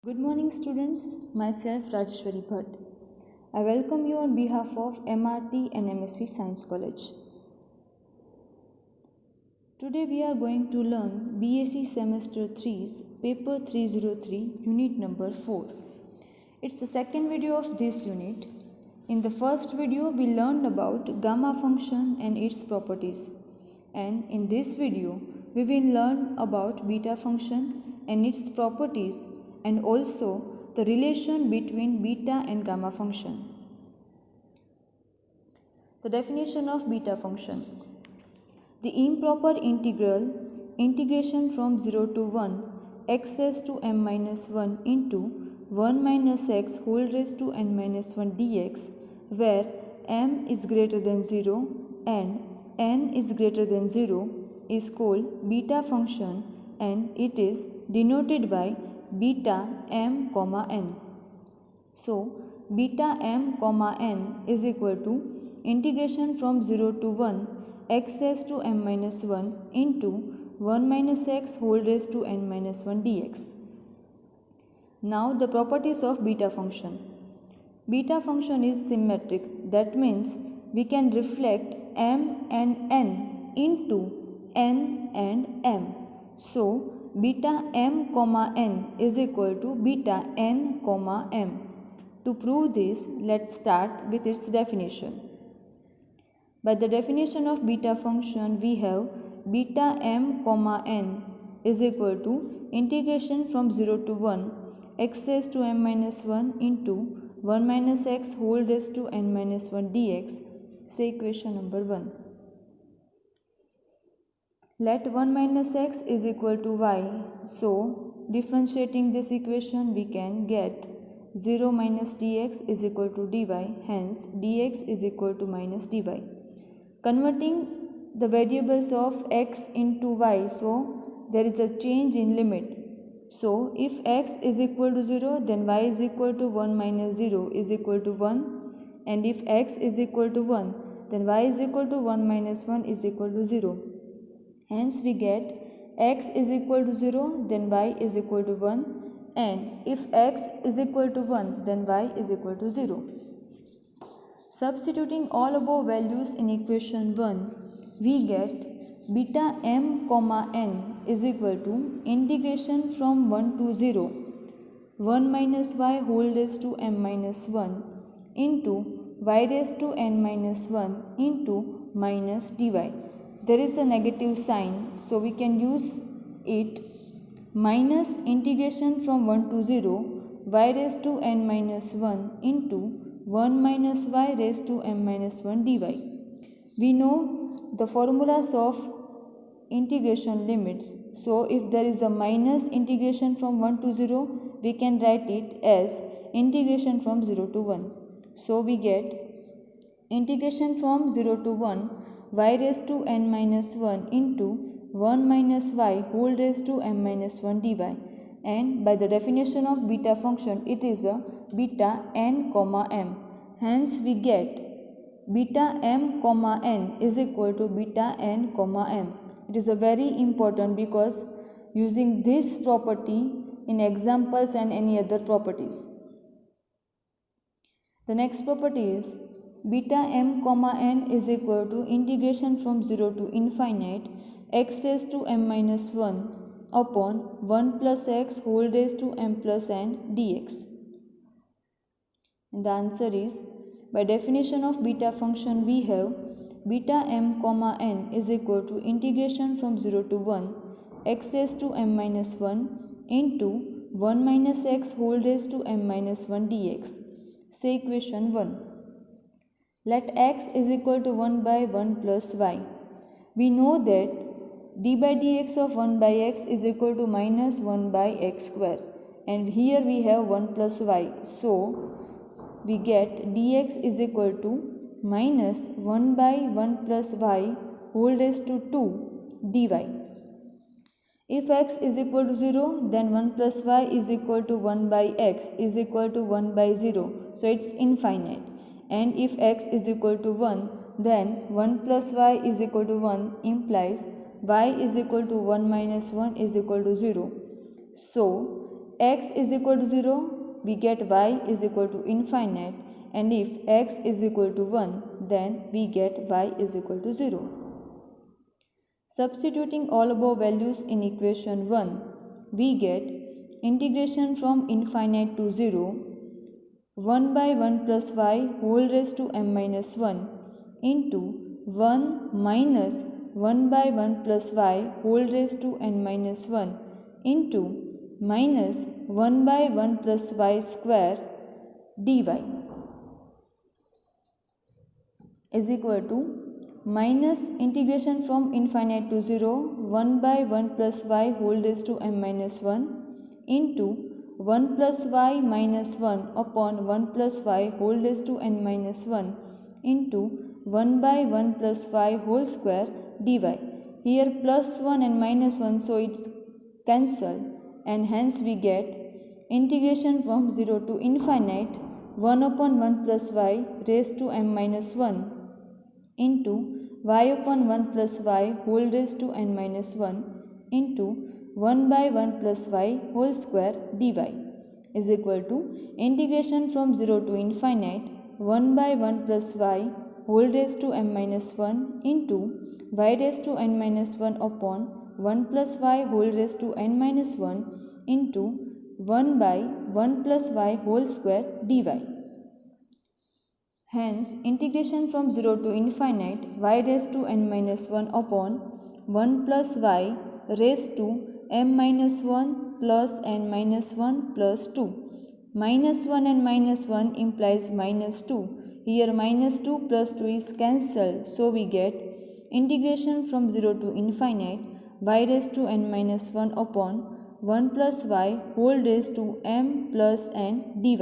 Good morning, students. Myself Rajeshwari Bhatt. I welcome you on behalf of MRT and MSV Science College. Today we are going to learn BSc Semester 3's Paper 303, Unit number 4. It's the second video of this unit. In the first video, we learned about gamma function and its properties. And in this video, we will learn about beta function and its properties and also the relation between beta and gamma function. The definition of beta function. The improper integration from 0 to 1 x raised to m minus 1 into 1 minus x whole raised to n minus 1 dx, where m is greater than 0 and n is greater than 0, is called beta function, and it is denoted by beta m comma n. So beta m comma n is equal to integration from 0 to 1 x raised to m minus 1 into 1 minus x whole raised to n minus 1 dx. Now the properties of beta function. Beta function is symmetric. That means we can reflect m and n into n and m. So beta m comma n is equal to beta n comma m. To prove this, let's start with its definition. By the definition of beta function, we have beta m comma n is equal to integration from 0 to 1 x raised to m minus 1 into 1 minus x whole raised to n minus 1 dx. Say equation number 1. Let 1 minus x is equal to y. So, differentiating this equation, we can get 0 minus dx is equal to dy. Hence, dx is equal to minus dy. Converting the variables of x into y, so there is a change in limit. So, if x is equal to 0, then y is equal to 1 minus 0 is equal to 1. And if x is equal to 1, then y is equal to 1 minus 1 is equal to 0. Hence we get x is equal to 0, then y is equal to 1, and if x is equal to 1, then y is equal to 0. Substituting all above values in equation 1, we get beta m comma n is equal to integration from 1 to 0, 1 minus y whole raised to m minus 1 into y raised to n minus 1 into minus dy. There is a negative sign, so we can use it, minus integration from 1 to 0 y raised to n minus 1 into 1 minus y raised to m minus 1 dy. We know the formulas of integration limits. So if there is a minus integration from 1 to 0, we can write it as integration from 0 to 1. So we get integration from 0 to 1 y raised to n minus 1 into 1 minus y whole raised to m minus 1 dy, and by the definition of beta function, it is a beta n comma m. Hence we get beta m comma n is equal to beta n comma m. It is a very important because using this property in examples and any other properties. The next property is beta m comma n is equal to integration from 0 to infinite x raised to m minus 1 upon 1 plus x whole raised to m plus n dx. And the answer is, by definition of beta function, we have beta m comma n is equal to integration from 0 to 1 x raised to m minus 1 into 1 minus x whole raised to m minus 1 dx. Say equation 1. Let x is equal to 1 by 1 plus y. We know that d by dx of 1 by x is equal to minus 1 by x square, and here we have 1 plus y. So we get dx is equal to minus 1 by 1 plus y whole raised to 2 dy. If x is equal to 0, then 1 plus y is equal to 1 by x is equal to 1 by 0. So it's infinite. And if x is equal to 1, then 1 plus y is equal to 1 implies y is equal to 1 minus 1 is equal to 0. So x is equal to 0, we get y is equal to infinite, and if x is equal to 1, then we get y is equal to 0. Substituting all above values in equation 1, we get integration from infinite to 0, 1 by 1 plus y whole raised to m minus 1 into 1 minus 1 by 1 plus y whole raised to n minus 1 into minus 1 by 1 plus y square dy is equal to minus integration from infinite to 0, 1 by 1 plus y whole raised to m minus 1 into 1 plus y minus 1 upon 1 plus y whole raised to n minus 1 into 1 by 1 plus y whole square dy. Here plus 1 and minus 1, so it's cancel, and hence we get integration from 0 to infinite 1 upon 1 plus y raised to m minus 1 into y upon 1 plus y whole raised to n minus 1 into 1 by 1 plus y whole square dy is equal to integration from 0 to infinite 1 by 1 plus y whole raised to m minus 1 into y raised to n minus 1 upon 1 plus y whole raised to n minus 1 into 1 by 1 plus y whole square dy. Hence, integration from 0 to infinite y raised to n minus 1 upon 1 plus y raised to m minus 1 plus n minus 1 plus 2. Minus 1 and minus 1 implies minus 2. Here minus 2 plus 2 is cancelled, so we get integration from 0 to infinite y raised to n minus 1 upon 1 plus y whole raised to m plus n dy.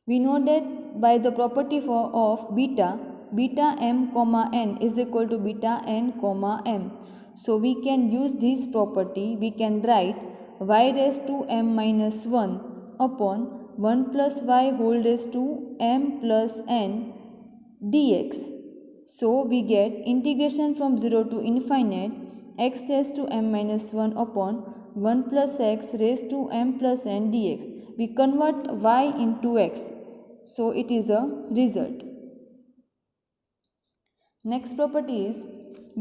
We know that by the property of beta m comma n is equal to beta n comma m. So we can use this property. We can write y raised to m minus 1 upon 1 plus y whole raised to m plus n dx. So we get integration from 0 to infinite x raised to m minus 1 upon 1 plus x raised to m plus n dx. We convert y into x. So it is a result. Next property is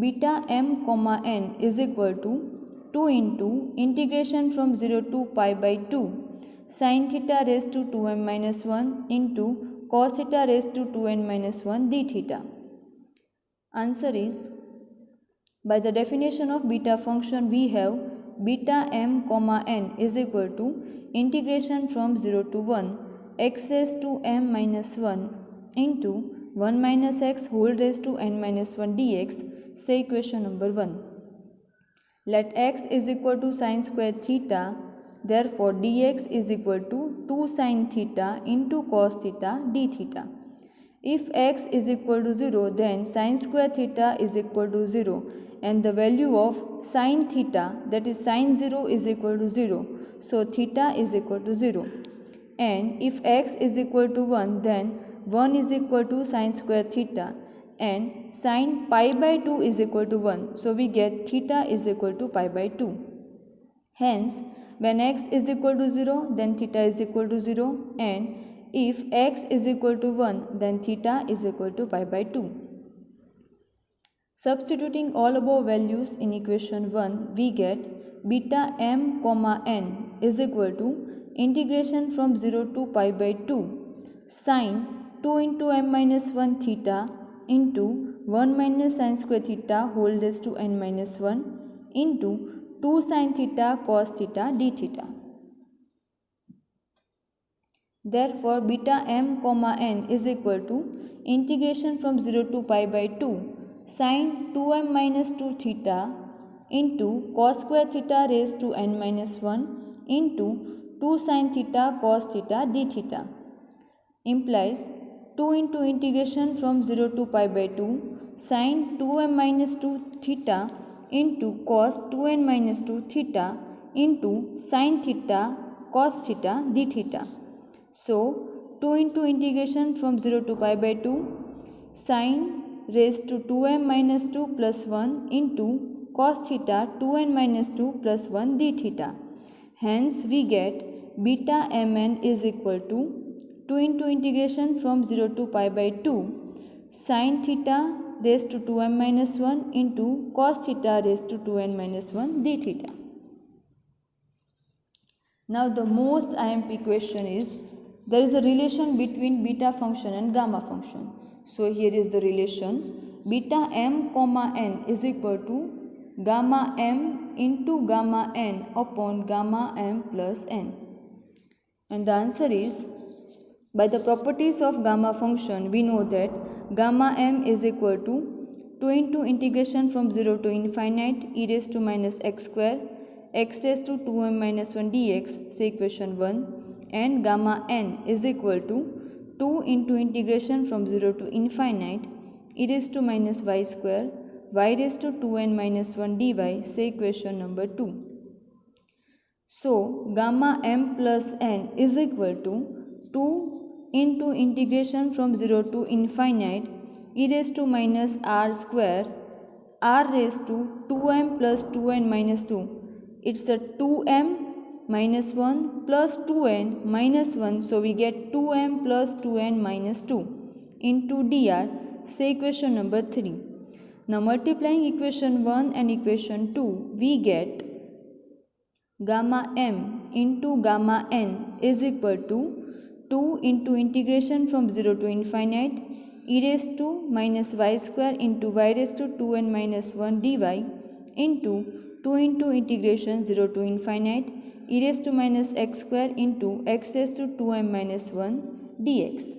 beta m comma n is equal to 2 into integration from 0 to pi by 2 sin theta raised to 2m minus 1 into cos theta raised to 2n minus 1 d theta. Answer is, by the definition of beta function we have beta m comma n is equal to integration from 0 to 1 x raised to m minus 1 into 1 minus x whole raised to n minus 1 dx. Say equation number 1. Let x is equal to sin square theta, therefore dx is equal to 2 sin theta into cos theta d theta. If x is equal to 0, then sin square theta is equal to 0, and the value of sin theta, that is sin 0, is equal to 0. So theta is equal to 0. And if x is equal to 1, then 1 is equal to sin square theta, and sin pi by 2 is equal to 1. So we get theta is equal to pi by 2. Hence, when x is equal to 0, then theta is equal to 0, and if x is equal to 1, then theta is equal to pi by 2. Substituting all above values in equation 1, we get beta m comma n is equal to integration from 0 to pi by 2 sin 2 into m minus 1 theta into 1 minus sin square theta whole raised to n minus 1 into 2 sin theta cos theta d theta. Therefore, beta m comma n is equal to integration from 0 to pi by 2 sin 2m minus 2 theta into cos square theta raised to n minus 1 into 2 sin theta cos theta d theta implies 2 into integration from 0 to pi by 2 sin 2m minus 2 theta into cos 2n minus 2 theta into sin theta cos theta d theta. So 2 into integration from 0 to pi by 2 sin raised to 2m minus 2 plus 1 into cos theta 2n minus 2 plus 1 d theta. Hence we get beta mn is equal to 2 into integration from 0 to pi by 2 sin theta raised to 2m minus 1 into cos theta raised to 2n minus 1 d theta. Now the most IMP question is, there is a relation between beta function and gamma function. So here is the relation, beta m comma n is equal to gamma m into gamma n upon gamma m plus n. And the answer is, by the properties of gamma function, we know that gamma m is equal to 2 into integration from 0 to infinite e raised to minus x square x raised to 2m minus 1 dx, say equation 1, and gamma n is equal to 2 into integration from 0 to infinite e raised to minus y square y raised to 2n minus 1 dy, say equation number 2. So gamma m plus n is equal to 2 into integration from 0 to infinite e raised to minus r square r raised to 2m plus 2n minus 2. It's a 2m minus 1 plus 2n minus 1, so we get 2m plus 2n minus 2 into dr, say equation number 3. Now multiplying equation 1 and equation 2, we get gamma m into gamma n is equal to 2 into integration from 0 to infinite e raised to minus y square into y raised to 2n minus 1 dy into 2 into integration 0 to infinite e raised to minus x square into x raised to 2m minus 1 dx.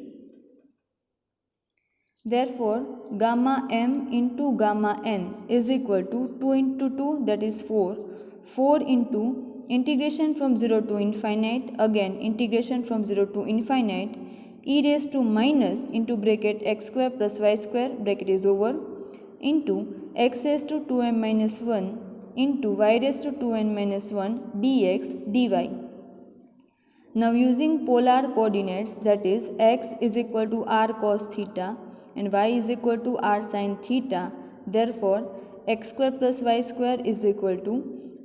Therefore, gamma m into gamma n is equal to 2 into 2, that is 4. 4 into integration from 0 to infinite, again integration from 0 to infinite e raised to minus into bracket x square plus y square, bracket is over, into x raised to 2m minus 1 into y raised to 2n minus 1 dx dy. Now using polar coordinates, that is x is equal to r cos theta and y is equal to r sin theta, therefore x square plus y square is equal to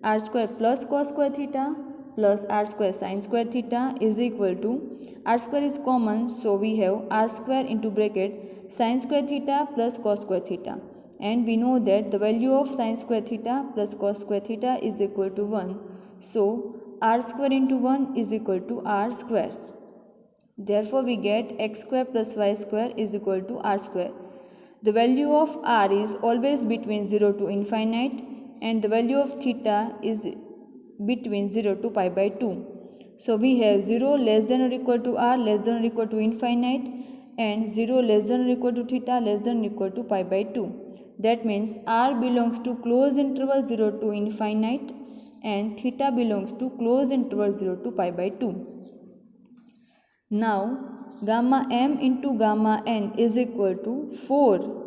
r square plus cos square theta plus r square sin square theta is equal to, r square is common, so we have r square into bracket sin square theta plus cos square theta, and we know that the value of sin square theta plus cos square theta is equal to 1. So r square into 1 is equal to r square. Therefore we get x square plus y square is equal to r square. The value of r is always between 0 to infinite and the value of theta is between 0 to pi by 2. So we have 0 less than or equal to r less than or equal to infinite and 0 less than or equal to theta less than or equal to pi by 2. That means r belongs to closed interval 0 to infinite and theta belongs to closed interval 0 to pi by 2. Now gamma m into gamma n is equal to 4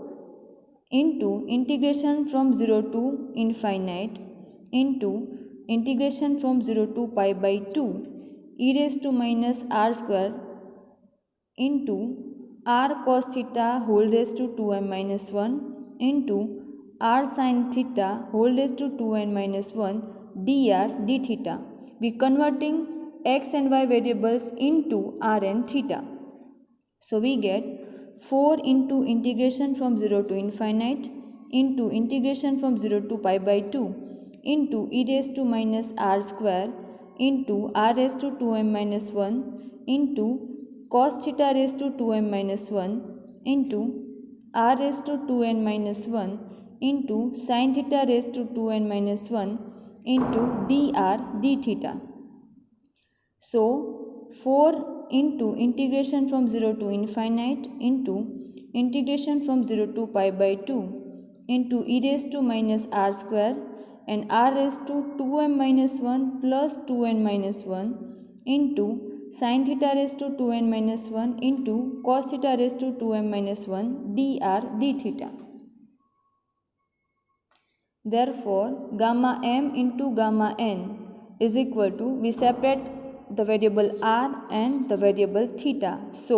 into integration from 0 to infinite into integration from 0 to pi by 2 e raised to minus r square into r cos theta whole raised to 2m minus 1 into r sin theta whole raised to 2n minus 1 dr d theta. We converting x and y variables into r and theta. So we get 4 into integration from 0 to infinite into integration from 0 to pi by 2 into e raised to minus r square into r raised to 2m minus 1 into cos theta raised to 2m minus 1 into r raised to 2n minus 1 into sin theta raised to 2n minus 1 into dr d theta. So 4 into integration from 0 to infinite into integration from 0 to pi by 2 into e raised to minus r square and r raised to 2m minus 1 plus 2n minus 1 into sin theta raised to 2n minus 1 into cos theta raised to 2m minus 1 dr d theta. Therefore, gamma m into gamma n is equal to, we separate the variable r and the variable theta. So,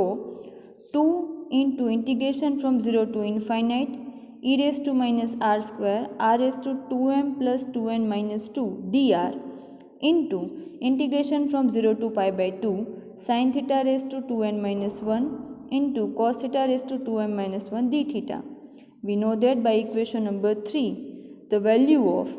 2 into integration from 0 to infinite e raised to minus r square r raised to 2m plus 2n minus 2 dr into integration from 0 to pi by 2 sin theta raised to 2n minus 1 into cos theta raised to 2m minus 1 d theta. We know that by equation number 3, the value of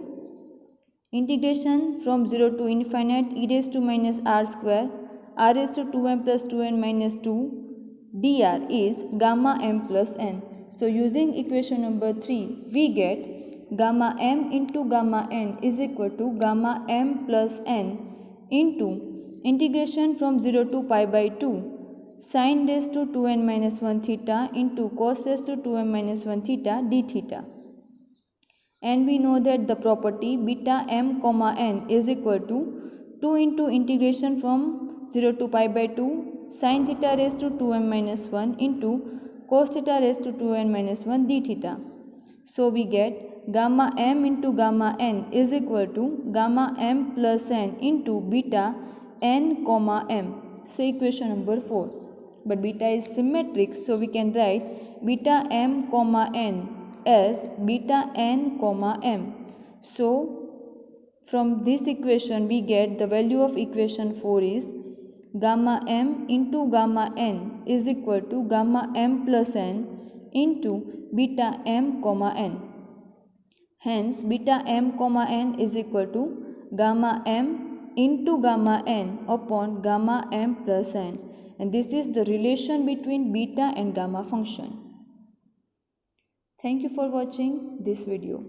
integration from 0 to infinite e raised to minus r square r raised to 2m plus 2n minus 2 dr is gamma m plus n. So using equation number 3, we get gamma m into gamma n is equal to gamma m plus n into integration from 0 to pi by 2 sin raised to 2n minus 1 theta into cos raised to 2m minus 1 theta d theta. And we know that the property beta m comma n is equal to 2 into integration from 0 to pi by 2 sin theta raised to 2m minus 1 into cos theta raised to 2n minus 1 d theta. So we get gamma m into gamma n is equal to gamma m plus n into beta n comma m. So equation number 4. But beta is symmetric, so we can write beta m comma n as beta n comma m. So from this equation we get the value of equation 4 is gamma m into gamma n is equal to gamma m plus n into beta m comma n. Hence beta m comma n is equal to gamma m into gamma n upon gamma m plus n, and this is the relation between beta and gamma function. Thank you for watching this video.